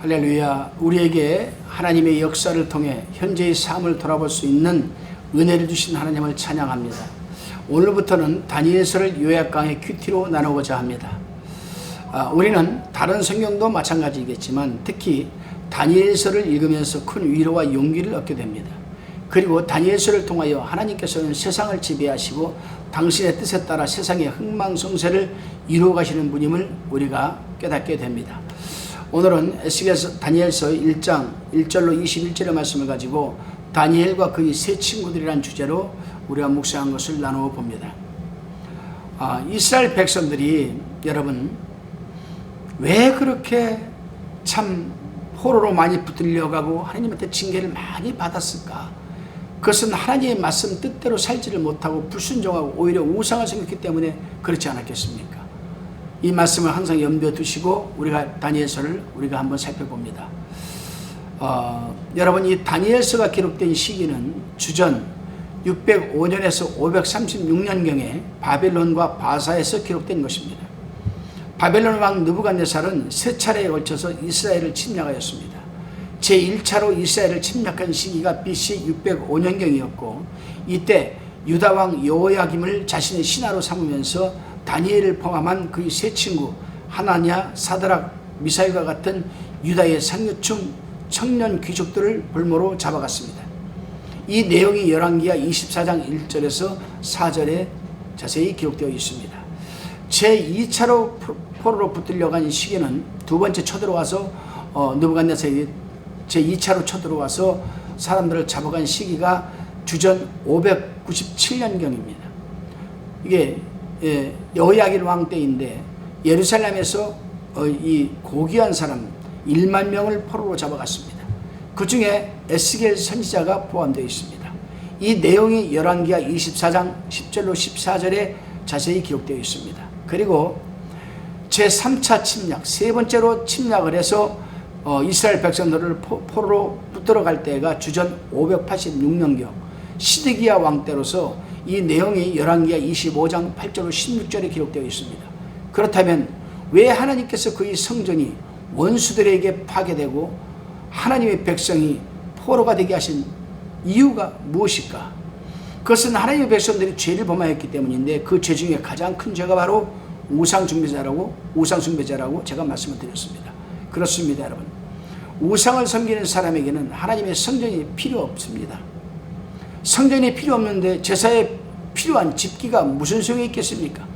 할렐루야. 우리에게 하나님의 역사를 통해 현재의 삶을 돌아볼 수 있는 은혜를 주신 하나님을 찬양합니다. 오늘부터는 다니엘서를 요약 강의 큐티로 나누고자 합니다. 우리는 다른 성경도 마찬가지겠지만 특히 다니엘서를 읽으면서 큰 위로와 용기를 얻게 됩니다. 그리고 다니엘서를 통하여 하나님께서는 세상을 지배하시고 당신의 뜻에 따라 세상의 흥망성쇠를 이루어 가시는 분임을 우리가 깨닫게 됩니다. 오늘은 에스겔서 다니엘서 1장 1절로 21절의 말씀을 가지고 다니엘과 그의 세 친구들이라는 주제로 우리가 묵상한 것을 나누어 봅니다. 이스라엘 백성들이 여러분 왜 그렇게 참 포로로 많이 붙들려가고 하나님한테 징계를 많이 받았을까? 그것은 하나님의 말씀 뜻대로 살지를 못하고 불순종하고 오히려 우상을 섬겼기 때문에 그렇지 않았겠습니까? 이 말씀을 항상 염두에 두시고 우리가 다니엘서를 우리가 한번 살펴봅니다. 여러분 이 다니엘서가 기록된 시기는 주전 605년에서 536년경에 바벨론과 바사에서 기록된 것입니다. 바벨론 왕 느부갓네살은 세 차례에 걸쳐서 이스라엘을 침략하였습니다. 제1차로 이스라엘을 침략한 시기가 BC 605년경이었고 이때 유다 왕 여호야김을 자신의 신하로 삼으면서 다니엘을 포함한 그의 세 친구 하나냐, 사드락, 미사일과 같은 유다의 상류층 청년 귀족들을 볼모로 잡아갔습니다. 이 내용이 열왕기하 24장 1절에서 4절에 자세히 기록되어 있습니다. 제2차로 포로로 붙들려간 시기는 두 번째 쳐들어와서 느부갓네살이 제2차로 쳐들어와서 사람들을 잡아간 시기가 주전 597년경입니다. 이게 여호야긴 왕 때인데 예루살렘에서 이 고귀한 사람 1만 명을 포로로 잡아갔습니다. 그 중에 에스겔 선지자가 포함되어 있습니다. 이 내용이 열왕기하 24장 10절로 14절에 자세히 기록되어 있습니다. 그리고 제3차 침략, 세 번째로 침략을 해서 이스라엘 백성들을 포로로 붙들어갈 때가 주전 586년경 시드기야 왕 때로서 이 내용이 열왕기하 25장 8절로 16절에 기록되어 있습니다. 그렇다면 왜 하나님께서 그의 성전이 원수들에게 파괴되고 하나님의 백성이 포로가 되게 하신 이유가 무엇일까? 그것은 하나님의 백성들이 죄를 범하였기 때문인데 그 죄 중에 가장 큰 죄가 바로 우상숭배자라고 제가 말씀을 드렸습니다. 그렇습니다, 여러분. 우상을 섬기는 사람에게는 하나님의 성전이 필요 없습니다. 성전이 필요 없는데 제사에 필요한 집기가 무슨 소용이 있겠습니까?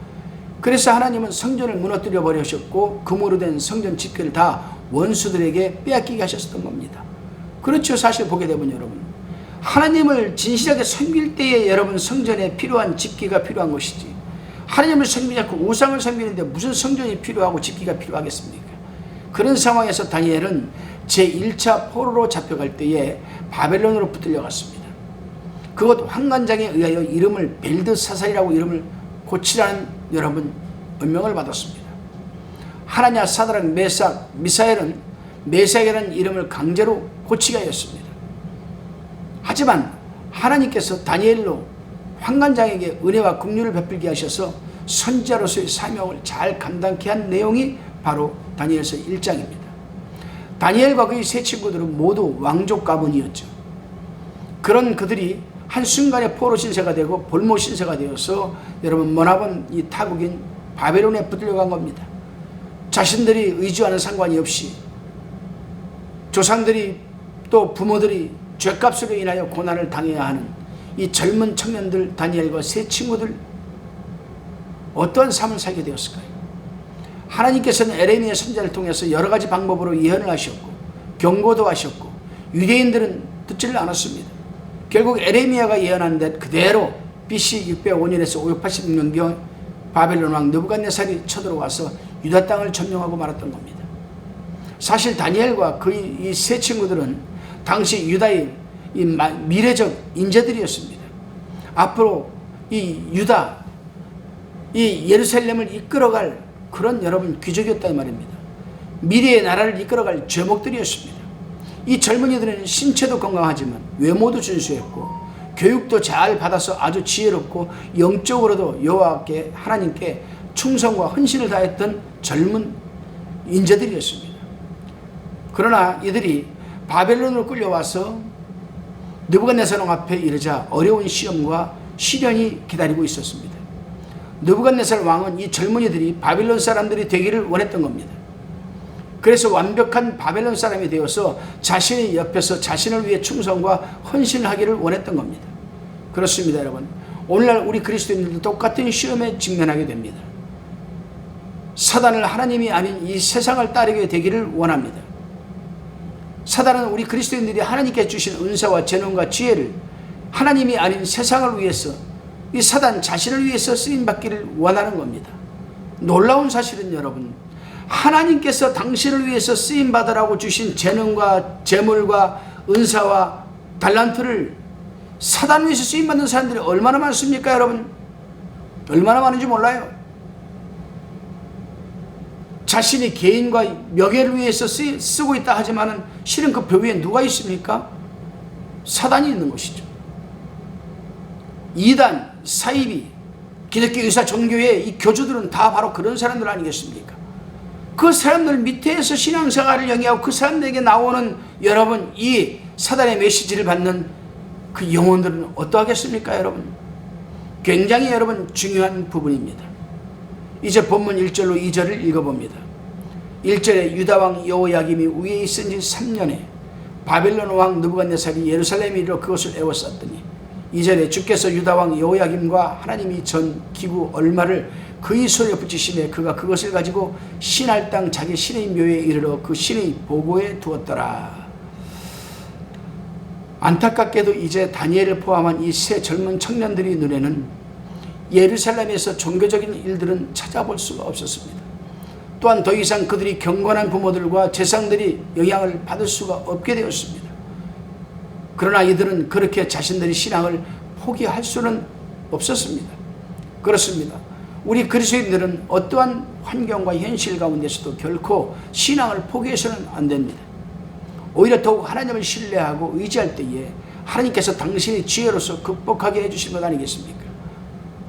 그래서 하나님은 성전을 무너뜨려 버리셨고 금으로 된 성전 집기를 다 원수들에게 빼앗기게 하셨던 겁니다. 그렇죠. 사실 보게 되면 여러분 하나님을 진실하게 섬길 때에 여러분 성전에 필요한 집기가 필요한 것이지 하나님을 섬기지 않고 우상을 섬기는데 무슨 성전이 필요하고 집기가 필요하겠습니까? 그런 상황에서 다니엘은 제1차 포로로 잡혀갈 때에 바벨론으로 붙들려갔습니다. 그것 환관장에 의하여 이름을 벨드사살이라고 이름을 고치라는 여러분 명령을 받았습니다. 하나냐, 사드락, 메삭, 미사엘은 메삭이라는 이름을 강제로 고치게 하였습니다. 하지만 하나님께서 다니엘로 환관장에게 은혜와 긍휼을 베풀게 하셔서 선지자로서의 사명을 잘 감당케 한 내용이 바로 다니엘서 1장입니다. 다니엘과 그의 세 친구들은 모두 왕족 가문이었죠. 그런 그들이 한순간에 포로 신세가 되고 볼모 신세가 되어서 여러분 머나먼 이 타국인 바벨론에 붙들려간 겁니다. 자신들이 의지와는 상관이 없이 조상들이 또 부모들이 죄값으로 인하여 고난을 당해야 하는 이 젊은 청년들 다니엘과 세 친구들 어떠한 삶을 살게 되었을까요? 하나님께서는 에레미야 선지자를 통해서 여러 가지 방법으로 예언을 하셨고 경고도 하셨고 유대인들은 듣지를 않았습니다. 결국 에레미야가 예언한 데 그대로 BC 605년에서 586년경 바벨론 왕 느부갓네살이 쳐들어와서 유다 땅을 점령하고 말았던 겁니다. 사실 다니엘과 그의 이 세 친구들은 당시 유다의 이 미래적 인재들이었습니다. 앞으로 이 유다, 이 예루살렘을 이끌어갈 그런 여러분 귀족이었단 말입니다. 미래의 나라를 이끌어갈 죄목들이었습니다. 이 젊은이들은 신체도 건강하지만 외모도 준수했고 교육도 잘 받아서 아주 지혜롭고 영적으로도 여호와께 하나님께 충성과 헌신을 다했던 젊은 인재들이었습니다. 그러나 이들이 바벨론으로 끌려와서 느부갓네살 앞에 이르자 어려운 시험과 시련이 기다리고 있었습니다. 느부갓네살 왕은 이 젊은이들이 바벨론 사람들이 되기를 원했던 겁니다. 그래서 완벽한 바벨론 사람이 되어서 자신의 옆에서 자신을 위해 충성과 헌신을 하기를 원했던 겁니다. 그렇습니다, 여러분. 오늘날 우리 그리스도인들도 똑같은 시험에 직면하게 됩니다. 사단을 하나님이 아닌 이 세상을 따르게 되기를 원합니다. 사단은 우리 그리스도인들이 하나님께 주신 은사와 재능과 지혜를 하나님이 아닌 세상을 위해서, 이 사단 자신을 위해서 쓰임받기를 원하는 겁니다. 놀라운 사실은 여러분, 하나님께서 당신을 위해서 쓰임받으라고 주신 재능과 재물과 은사와 달란트를 사단 위해서 쓰임받는 사람들이 얼마나 많습니까, 여러분? 얼마나 많은지 몰라요. 자신이 개인과 명예를 위해서 쓰고 있다 하지만 실은 그 표 위에 누가 있습니까? 사단이 있는 것이죠. 이단, 사이비, 기독교 의사 종교의 이 교주들은 다 바로 그런 사람들 아니겠습니까? 그 사람들 밑에서 신앙생활을 영위하고 그 사람들에게 나오는 여러분 이 사단의 메시지를 받는 그 영혼들은 어떠하겠습니까, 여러분? 굉장히 여러분 중요한 부분입니다. 이제 본문 1절로 2절을 읽어봅니다. 1절에 유다왕 여호야김이 위에 있은 지 3년에 바벨론 왕 느부갓네살이 예루살렘에 이르러 그것을 에워쌌더니 2절에 주께서 유다왕 여호야김과 하나님이 전 기구 얼마를 그의 손에 붙이시매 그가 그것을 가지고 신할 땅 자기 신의 묘에 이르러 그 신의 보고에 두었더라. 안타깝게도 이제 다니엘을 포함한 이 세 젊은 청년들의 눈에는 예루살렘에서 종교적인 일들은 찾아볼 수가 없었습니다. 또한 더 이상 그들이 경건한 부모들과 재상들이 영향을 받을 수가 없게 되었습니다. 그러나 이들은 그렇게 자신들의 신앙을 포기할 수는 없었습니다. 그렇습니다. 우리 그리스도인들은 어떠한 환경과 현실 가운데서도 결코 신앙을 포기해서는 안 됩니다. 오히려 더욱 하나님을 신뢰하고 의지할 때에 하나님께서 당신의 지혜로서 극복하게 해주신 것 아니겠습니까?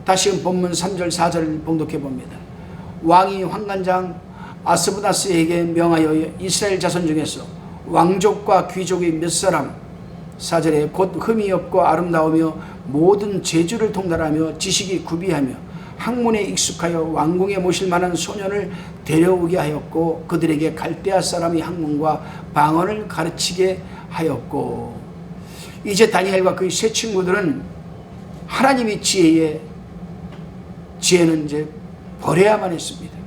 다시 본문 3절 4절을 봉독해 봅니다. 왕이 환관장 아스부나스에게 명하여 이스라엘 자손 중에서 왕족과 귀족의 몇 사람 4절에 곧 흠이 없고 아름다우며 모든 재주를 통달하며 지식이 구비하며 학문에 익숙하여 왕궁에 모실 만한 소년을 데려오게 하였고 그들에게 갈대아 사람의 학문과 방언을 가르치게 하였고. 이제 다니엘과 그의 세 친구들은 하나님의 지혜는 이제 버려야만 했습니다.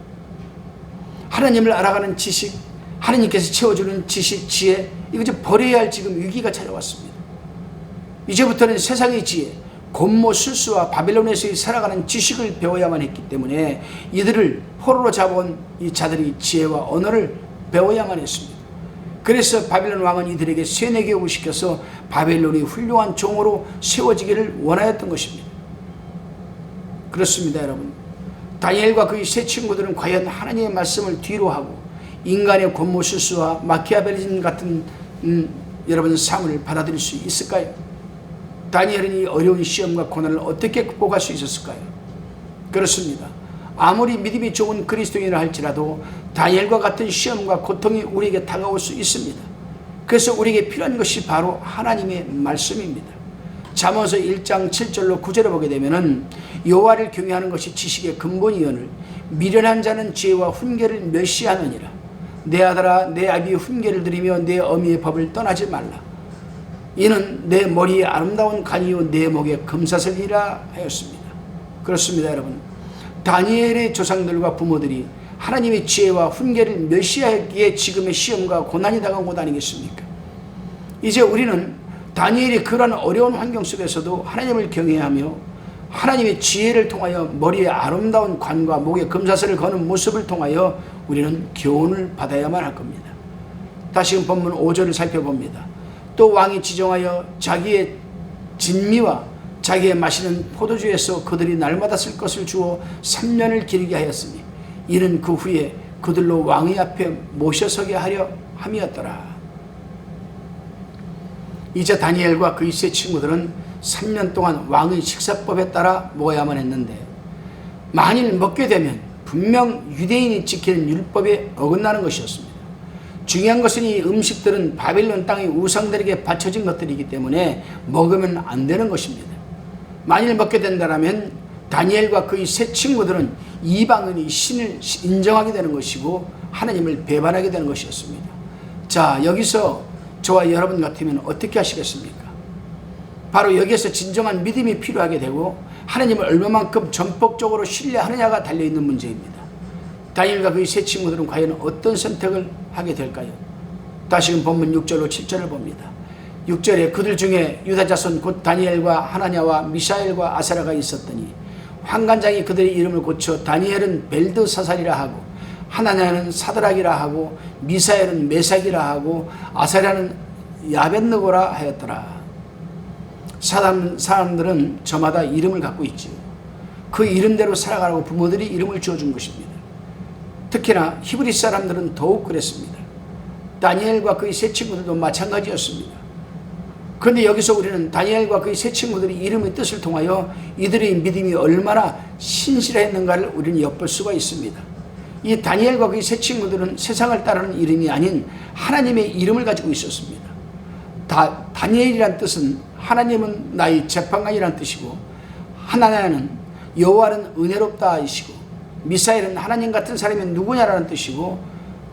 하나님을 알아가는 지식, 하나님께서 채워주는 지식, 지혜, 이거 이제 버려야 할 지금 위기가 찾아왔습니다. 이제부터는 세상의 지혜, 곤모 술수와 바벨론에서 살아가는 지식을 배워야만 했기 때문에 이들을 포로로 잡아온 이 자들이 지혜와 언어를 배워야만 했습니다. 그래서 바벨론 왕은 이들에게 세뇌교육을 시켜서 바벨론이 훌륭한 종으로 세워지기를 원하였던 것입니다. 그렇습니다, 여러분. 다니엘과 그의 세 친구들은 과연 하나님의 말씀을 뒤로하고 인간의 곤모술수와 마키아벨리즘 같은 여러분 삶을 받아들일 수 있을까요? 다니엘은 이 어려운 시험과 고난을 어떻게 극복할 수 있었을까요? 그렇습니다. 아무리 믿음이 좋은 그리스도인이라 할지라도 다니엘과 같은 시험과 고통이 우리에게 다가올 수 있습니다. 그래서 우리에게 필요한 것이 바로 하나님의 말씀입니다. 잠언서 1장 7절로 9절을 보게 되면은 여호와를 경외하는 것이 지식의 근본이오늘 미련한 자는 지혜와 훈계를 멸시하느니라. 내 아들아 내 아비의 훈계를 들으며 내 어미의 법을 떠나지 말라. 이는 내 머리에 아름다운 간이요 내 목에 금사슬이라 하였습니다. 그렇습니다, 여러분. 다니엘의 조상들과 부모들이 하나님의 지혜와 훈계를 멸시하기에 지금의 시험과 고난이 다가온 것 아니겠습니까? 이제 우리는 다니엘이 그러한 어려운 환경 속에서도 하나님을 경외하며 하나님의 지혜를 통하여 머리에 아름다운 관과 목에 금사슬을 거는 모습을 통하여 우리는 교훈을 받아야만 할 겁니다. 다시금 본문 5절을 살펴봅니다. 또 왕이 지정하여 자기의 진미와 자기의 마시는 포도주에서 그들이 날마다 쓸 것을 주어 3년을 기르게 하였으니 이는 그 후에 그들로 왕의 앞에 모셔서게 하려 함이었더라. 이제 다니엘과 그의 세 친구들은 3년 동안 왕의 식사법에 따라 먹어야만 했는데 만일 먹게 되면 분명 유대인이 지키는 율법에 어긋나는 것이었습니다. 중요한 것은 이 음식들은 바벨론 땅의 우상들에게 바쳐진 것들이기 때문에 먹으면 안 되는 것입니다. 만일 먹게 된다면 다니엘과 그의 세 친구들은 이방인이 신을 인정하게 되는 것이고 하나님을 배반하게 되는 것이었습니다. 자, 여기서 저와 여러분 같으면 어떻게 하시겠습니까? 바로 여기에서 진정한 믿음이 필요하게 되고 하나님을 얼마만큼 전폭적으로 신뢰하느냐가 달려있는 문제입니다. 다니엘과 그의 세 친구들은 과연 어떤 선택을 하게 될까요? 다시금 본문 6절로 7절을 봅니다. 6절에 그들 중에 유다 자손 곧 다니엘과 하나냐와 미샤엘과 아사랴가 있었더니 환관장이 그들의 이름을 고쳐 다니엘은 벨드사살이라 하고 하나냐는 사드락이라 하고 미사엘은 메삭이라 하고 아사랴는 야벳느고라 하였더라. 사람들은 저마다 이름을 갖고 있지요. 그 이름대로 살아가라고 부모들이 이름을 지어준 것입니다. 특히나 히브리 사람들은 더욱 그랬습니다. 다니엘과 그의 세 친구들도 마찬가지였습니다. 그런데 여기서 우리는 다니엘과 그의 세 친구들의 이름의 뜻을 통하여 이들의 믿음이 얼마나 신실했는가를 우리는 엿볼 수가 있습니다. 이 다니엘과 그의 세 친구들은 세상을 따르는 이름이 아닌 하나님의 이름을 가지고 있었습니다. 다니엘이란 뜻은 하나님은 나의 재판관이란 뜻이고, 하나냐는 여호와는 은혜롭다 이시고, 미사엘은 하나님 같은 사람이 누구냐라는 뜻이고,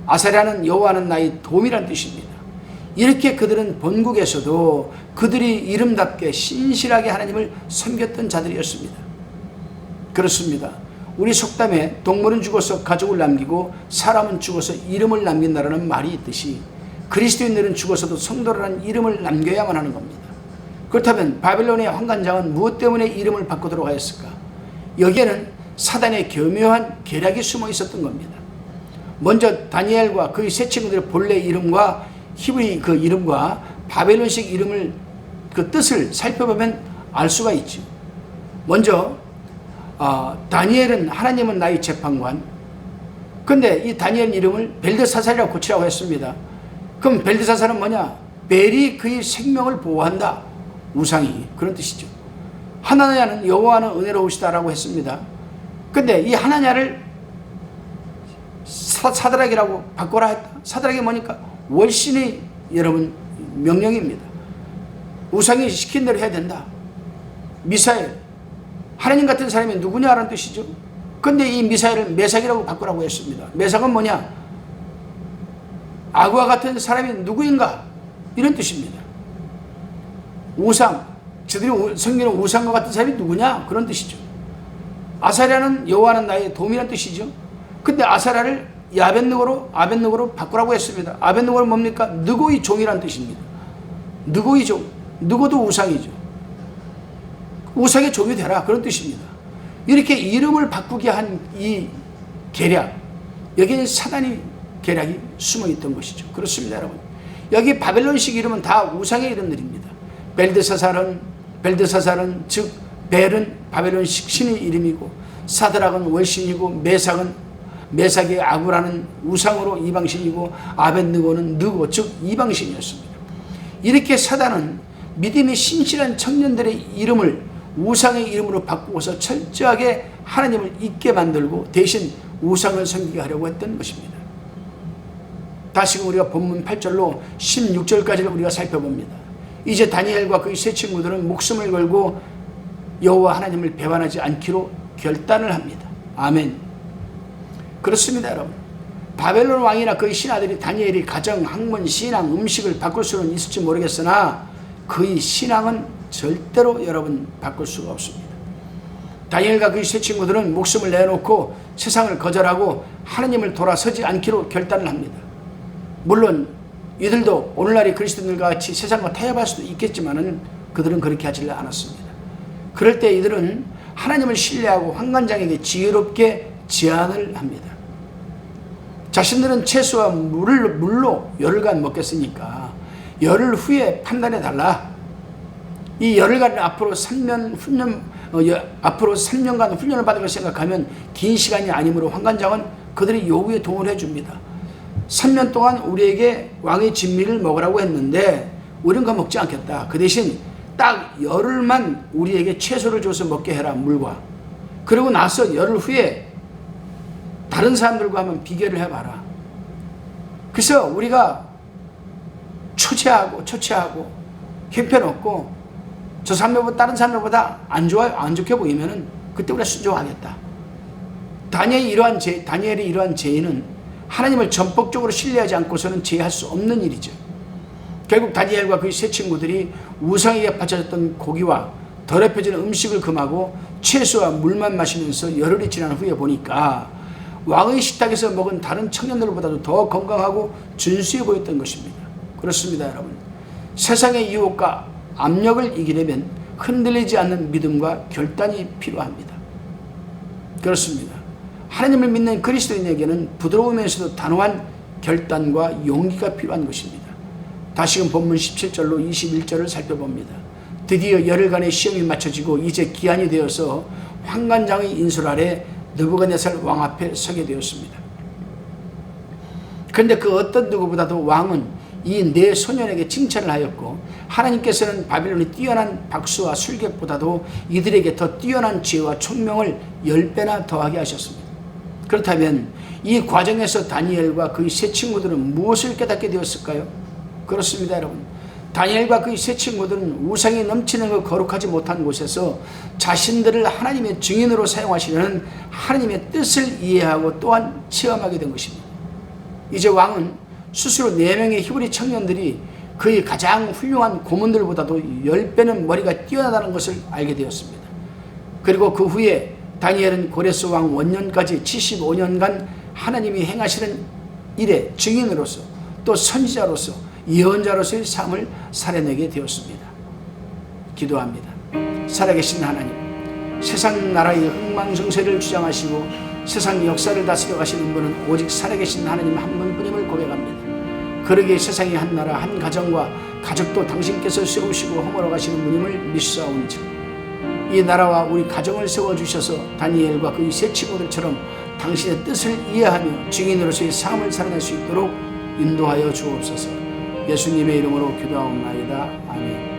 아사랴는 여호와는 나의 도움이란 뜻입니다. 이렇게 그들은 본국에서도 그들이 이름답게 신실하게 하나님을 섬겼던 자들이었습니다. 그렇습니다. 우리 속담에 동물은 죽어서 가족을 남기고 사람은 죽어서 이름을 남긴다라는 말이 있듯이 그리스도인들은 죽어서도 성도라는 이름을 남겨야만 하는 겁니다. 그렇다면 바벨론의 환관장은 무엇 때문에 이름을 바꾸도록 하였을까? 여기에는 사단의 교묘한 계략이 숨어 있었던 겁니다. 먼저 다니엘과 그의 세 친구들의 본래 이름과 히브리 그 이름과 바벨론식 이름을 그 뜻을 살펴보면 알 수가 있죠. 먼저 다니엘은 하나님은 나의 재판관. 근데 이 다니엘 이름을 벨드사살이라고 고치라고 했습니다. 그럼 벨드사살은 뭐냐? 벨이 그의 생명을 보호한다. 우상이 그런 뜻이죠. 하나냐는 여호와는 은혜로우시다라고 했습니다. 근데 이 하나냐를 사드락이라고 바꿔라 했다. 사드락이 뭐니까? 월신의 여러분 명령입니다. 우상이 시킨 대로 해야 된다. 미사엘, 하나님 같은 사람이 누구냐라는 뜻이죠. 근데 이 미사엘을 메삭이라고 바꾸라고 했습니다. 메삭은 뭐냐? 악과 같은 사람이 누구인가? 이런 뜻입니다. 우상, 저들이 성경은 우상과 같은 사람이 누구냐? 그런 뜻이죠. 아사랴는 여호와는 나의 도움이라는 뜻이죠. 근데 아사랴를 아벳느고로 바꾸라고 했습니다. 아벳느고는 뭡니까? 느고의 종이라는 뜻입니다. 느고의 종, 느고도 우상이죠. 우상의 종이 되라 그런 뜻입니다. 이렇게 이름을 바꾸게 한 이 계략, 여기는 사단의 계략이 숨어 있던 것이죠. 그렇습니다, 여러분. 여기 바벨론식 이름은 다 우상의 이름들입니다. 벨드사살은 즉 벨은 바벨론식 신의 이름이고, 사드락은 월신이고, 메삭의 아구라는 우상으로 이방신이고, 아벳느고는 느고 즉 이방신이었습니다. 이렇게 사단은 믿음이 신실한 청년들의 이름을 우상의 이름으로 바꾸어서 철저하게 하나님을 잊게 만들고 대신 우상을 섬기게 하려고 했던 것입니다. 다시금 우리가 본문 8절로 16절까지를 우리가 살펴봅니다. 이제 다니엘과 그의 세 친구들은 목숨을 걸고 여호와 하나님을 배반하지 않기로 결단을 합니다. 아멘. 그렇습니다, 여러분. 바벨론 왕이나 그의 신하들이 다니엘이 가정, 학문, 신앙, 음식을 바꿀 수는 있을지 모르겠으나 그의 신앙은 절대로 여러분 바꿀 수가 없습니다. 다니엘과 그의 세 친구들은 목숨을 내놓고 세상을 거절하고 하나님을 돌아서지 않기로 결단을 합니다. 물론 이들도 오늘날의 그리스도인들과 같이 세상과 타협할 수도 있겠지만은 그들은 그렇게 하지 않았습니다. 그럴 때 이들은 하나님을 신뢰하고 환관장에게 지혜롭게 제안을 합니다. 자신들은 채소와 물로 열흘간 먹겠으니까 열흘 후에 판단해 달라. 이 열흘간 앞으로 3년간 훈련을 받을 걸 생각하면 긴 시간이 아니므로 환관장은 그들의 요구에 동의해 줍니다. 3년 동안 우리에게 왕의 진미를 먹으라고 했는데 우리는 그거 먹지 않겠다. 그 대신 딱 열흘만 우리에게 채소를 줘서 먹게 해라, 물과. 그리고 나서 열흘 후에 다른 사람들과 한번 비교를 해봐라. 그래서 우리가 초췌하고 형편없고 저 사람들보다 다른 사람들보다 안 좋게 보이면은 그때 우리가 순종하겠다. 다니엘의 이러한 죄는 하나님을 전폭적으로 신뢰하지 않고서는 제의할 수 없는 일이죠. 결국 다니엘과 그의 세 친구들이 우상에게 바쳐졌던 고기와 더럽혀지는 음식을 금하고 채소와 물만 마시면서 열흘이 지난 후에 보니까 왕의 식탁에서 먹은 다른 청년들보다도 더 건강하고 준수해 보였던 것입니다. 그렇습니다, 여러분. 세상의 유혹과 압력을 이기려면 흔들리지 않는 믿음과 결단이 필요합니다. 그렇습니다. 하나님을 믿는 그리스도인에게는 부드러우면서도 단호한 결단과 용기가 필요한 것입니다. 다시금 본문 17절로 21절을 살펴봅니다. 드디어 열흘간의 시험이 마쳐지고 이제 기한이 되어서 환관장의 인술 아래 느부갓네살 왕 앞에 서게 되었습니다. 그런데 그 어떤 누구보다도 왕은 이 네 소년에게 칭찬을 하였고 하나님께서는 바빌론이 뛰어난 박수와 술객보다도 이들에게 더 뛰어난 지혜와 총명을 10배나 더하게 하셨습니다. 그렇다면 이 과정에서 다니엘과 그의 세 친구들은 무엇을 깨닫게 되었을까요? 그렇습니다, 여러분. 다니엘과 그의 세 친구들은 우상이 넘치는 그 거룩하지 못한 곳에서 자신들을 하나님의 증인으로 사용하시려는 하나님의 뜻을 이해하고 또한 체험하게 된 것입니다. 이제 왕은 스스로 4명의 히브리 청년들이 그의 가장 훌륭한 고문들보다도 10배는 머리가 뛰어나다는 것을 알게 되었습니다. 그리고 그 후에 다니엘은 고레스 왕 원년까지 75년간 하나님이 행하시는 일의 증인으로서 또 선지자로서 예언자로서의 삶을 살아내게 되었습니다. 기도합니다. 살아계신 하나님, 세상 나라의 흥망성쇠를 주장하시고 세상 역사를 다스려 가시는 분은 오직 살아계신 하나님 한 분뿐임을 고백합니다. 그러기에 세상의 한 나라 한 가정과 가족도 당신께서 세우시고 허물어 가시는 분임을 믿사온즉 이 나라와 우리 가정을 세워주셔서 다니엘과 그의 세 친구들처럼 당신의 뜻을 이해하며 증인으로서의 삶을 살아낼 수 있도록 인도하여 주옵소서. 예수님의 이름으로 기도하옵나이다. 아멘.